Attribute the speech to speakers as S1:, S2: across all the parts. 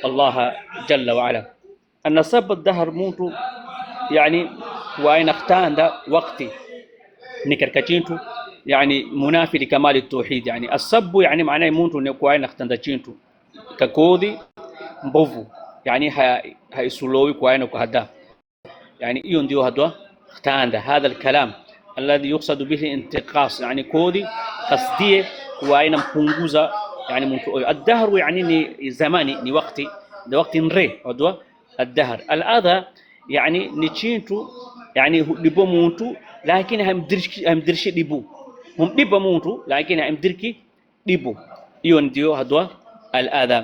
S1: الله جل وعلا. أن سب الدهر موتو يعني وأين اختان وقتي نكركتينتو يعني منافي لكمال التوحيد. يعني السب يعني معناه موتو نكوين اختان تشينتو ككودي mbovu, yani haisuluwi kwa aina kuhada. Yani hiyo ndio hadwa tanda hadha alkalam alladhi yuqsadu bihi intiqas, yani kodi qasdie kwa aina mpunguza yani mtu ad-dahr, yani ni zamani ni wakati, ni wakati nre hadwa ad-dahr. Al-adha yani ni chintu yani dibo mtu lakini hamdirshi dibu, humdiba mtu lakini hamdirki dibu, hiyo ndio hadwa al-adha.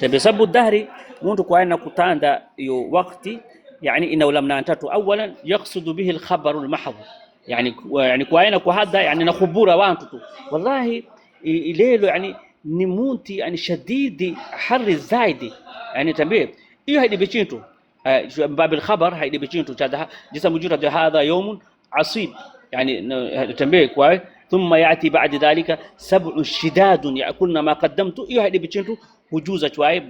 S1: بسبب الدهر ممكن كوانا كتاندا يو وقتي يعني إنه لم ننتهي. أولا يقصد به الخبر المحض، يعني كوانا كهذا يعني نخبورة وانتو والله إليه يعني نمونتي يعني شديد حر الزايد يعني تنبيه إيه هيدي بيشينتو باب الخبر هيدي بيشينتو جسم وجود هذا يوم عصيب يعني تنبيه كواي. ثم يأتي بعد ذلك سبع شداد يأكلن ما قدمت، إيه هيدي بيشينتو hujuza chwaye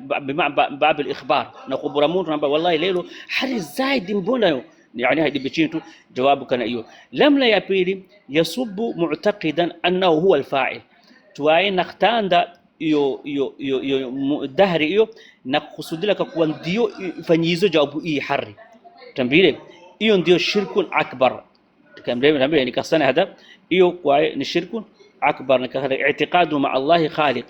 S1: باب الاخبار نخبر مونtu namba wallahi lelo hali zaidi mbona yo, yani hadi chintu jawabu kana hiyo. Lamla ya pili yasubu mu'taqidan annahu huwa alfa'il, chwaye naktanda yo dahri hiyo na kusudila kwa ndio fanyizo jawabu hii hari tambile hiyo ndio shirkun akbar. Kamlema namba ni kasana hada hiyo kwa ni shirkun akbar, na kada i'tiqadu ma Allah khaliq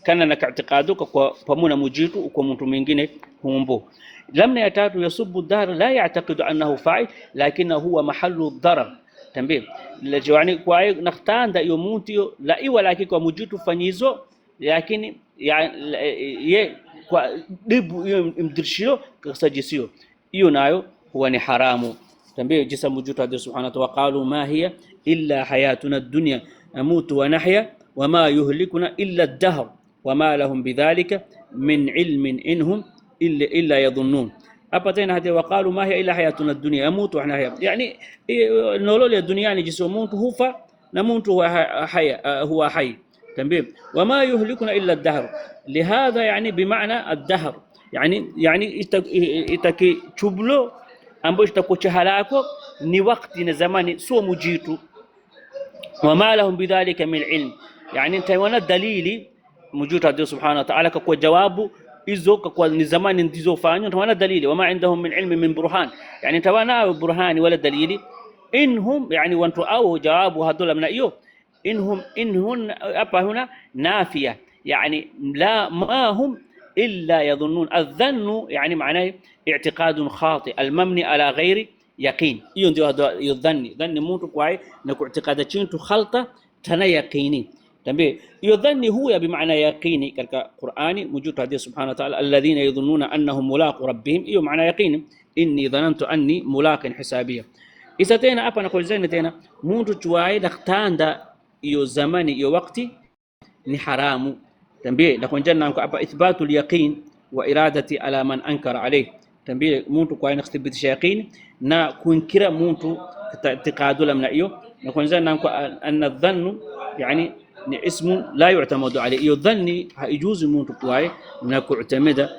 S1: kana na i'tiqaduka kwa pamoja mujitu kwa mtu mwingine humbo. Lamna ya tatu yasubbu dahr la ya'taqidu annahu fa'il lakina huwa mahallu darar tambie yani kwa naktanda hiyo mtu la iwa lakini kwa mujitu fanyizo lakini ye kwa dibu hiyo imdirshio kasajisio hiyo nayo huwa ni haramu tambie. Jisa mujitu hadi subhanahu wa qalu ma hiya illa hayatuna ad-dunya namutu wa nahya wama yuhlikuna illa ad-dahr وما لهم بذلك من علم إنهم إلا يظنون. أبتين هذه وقالوا ما هي إلا حياتنا الدنيا يموت وإحنا حيا، يعني نقول الدنيا يعني جسم موت هو نموت هو حي تنبيه. وما يهلكنا إلا الدهر، لهذا يعني بمعنى الدهر يعني إتكي تشبلو أمبوش تكو تشهلاكو ni wakati na zamani sio mujitu. وما لهم بذلك من علم، يعني انت وانا dalili mujuta Allah subhanahu wa ta'ala kwa jawabu hizo kwa ni zamani ndizo fanywa tawana dalili. Wama indahum min ilmi min burhan, yani tawana burhani wala dalili. Inhum yani wantu au jawabu hadula mna hiyo inhun hapa huna nafia, yani la ma hum illa yadhunnun. adh-dhannu yani maana i'tiqadun khati al-mabni ala ghairi yaqin. Hiyo ndio dhanni mtu kwa na ku'tiqada chintu khalta tana yaqini tambie. Hiyo dhanni huwa bimaana yaqini katika Qur'ani mujutu hadi subhanahu wa ta'ala alladhina yadhunnuna annahum mulaqu rabbihim, hiyo maana yaqini inni dhanantu anni mulaqin hisabiyya. Isa tena hapa nakuelezeni tena mtu chuai daktanda hiyo zamani hiyo wakati ni haramu tambie. Na kunjana hapa ithbatul yaqin wa iradati ala man ankara alayhi tambie. Mtu kwa inathibitisha yaqini na kuinkira mtu i'tiqadu lamna hiyo. Na kunjana anna dhannu yani ni ismu la yu'tamadu alayhi, hiyo dhanni haijuzi mtu kwaye na ku'tamada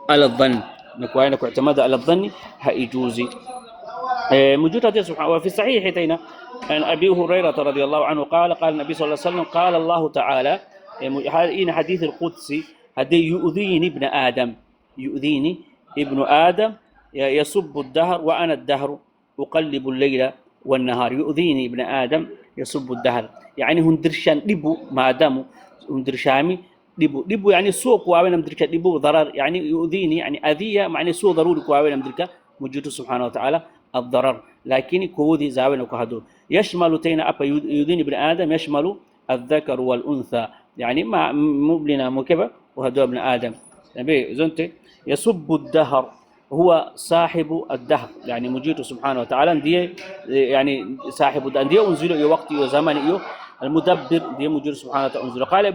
S1: ala dhann, na kwaye na ku'tamada ala dhanni haijuzi. موجود حديث وفي صحيحين عن أبي هريرة رضي الله عنه قال النبي صلى الله عليه وسلم قال الله تعالى هذا حديث القدسي هذا يؤذيني ابن آدم يسب الدهر وأنا الدهر أقلب الليل والنهار. يؤذيني ابن آدم يسب الدهر يعني هندرشان دبو ما دامو هندرشامي دبو يعني سوء قواوين مدركة دبو ضرر، يعني يؤذيني يعني أذية معني سوء ضروري قواوين مدركة موجود سبحانه وتعالى الضرر، لكن كودي زاوين وكهدول يشمل تينا أبا يؤذيني ابن آدم يشمل الذكر والأنثى، يعني ما مبلنا مكبة وهدول ابن آدم نبي زنتي. يسب الدهر هو صاحب الدهر يعني مجيد سبحانه وتعالى دي يعني صاحب الدهر دي أنزله يوقت وزمان المدبر دي مجيد سبحانه وتعالى أنزله. قال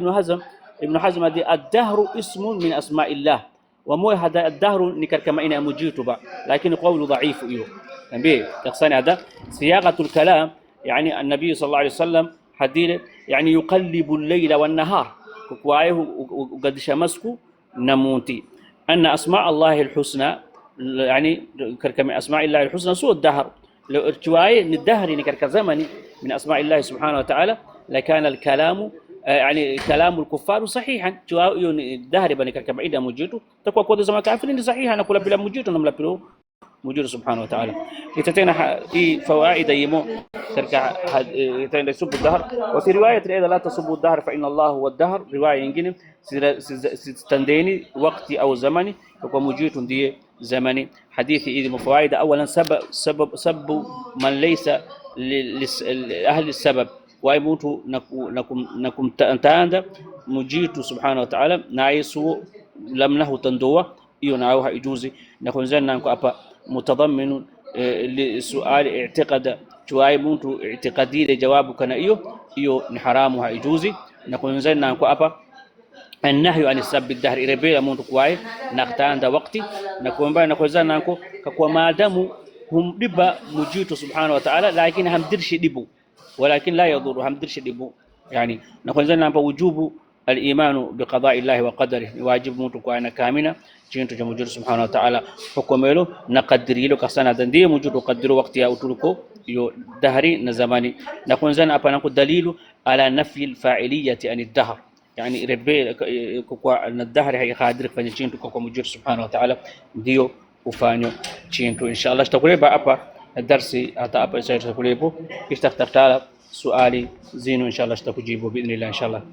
S1: ابن حزم دي الدهر اسم من أسماء الله ومو هذا الدهر نكر كما إنا مجيد بقى، لكن قول ضعيف نبي تقصاني هذا صياغة الكلام. يعني النبي صلى الله عليه وسلم حديث يعني يقلب الليل والنهار كوايه وقد شمسكو نموتي. أن أسماء الله الحسنى يعني كركم أسماء الله الحسنى سوء الدهر، لو ارتواي الدهر يعني كركزمني من أسماء الله سبحانه وتعالى لكان الكلام يعني كلام الكفار صحيحا. الدهر بني كركم عيدا مجيتو تكوى كود زمان كافرين صحيحا نقول بلا مجيتو نملا بلو مجير سبحانه وتعالى. يتتين فوائد يمو تركع يتتين يسب الدهر. وفي رواية أيضا لا تسبوا الدهر فإن الله هو الدهر، رواية إنجيل ستنديني وقتي أو زمني وكم مجيت دي زمني. حديث إذا فوائد أولا سب من ليس لأهل السبب ويموتوا نكم تاند مجيت سبحانه وتعالى نايسو لم نهو تندوه iyo nao haijuzi na kwanza nko hapa mutadhammin لسؤال اعتقد tuai mtu i'tiqadile jawabu kana hiyo ni haramu haijuzi na kwanza nko hapa النهي عن السب الدهر irebela mtu kwae na kutaanda wakati na kuomba na kwanza nko kwa maadamu humdiba mujitu subhanahu wa ta'ala lakini hamdirshi dibu walakin la yadhuru hamdirshi dibu yani na kwanza namba wujubu الإيمان بقضاء الله وقدره واجب موتو كوانا كامنا جنتو جمجر سبحانه وتعالى حكمه نقدري له كسانا دندي موجود قدروا وقتها أوتلكو يو دهري نزماني نكون زين أبا نقول دليل على نفي الفاعلية عن الدهر يعني ربي كوا أن الدهر هي قادر فنجنتو كوا مجر سبحانه وتعالى ديو وفانيو جنتو إن شاء الله اشتغلي بأبا الدرسي أتا أبا سير تقولي بو اشتغل سؤالي زينو إن شاء الله اشتغل جيبو بإذن الله إن شاء الله.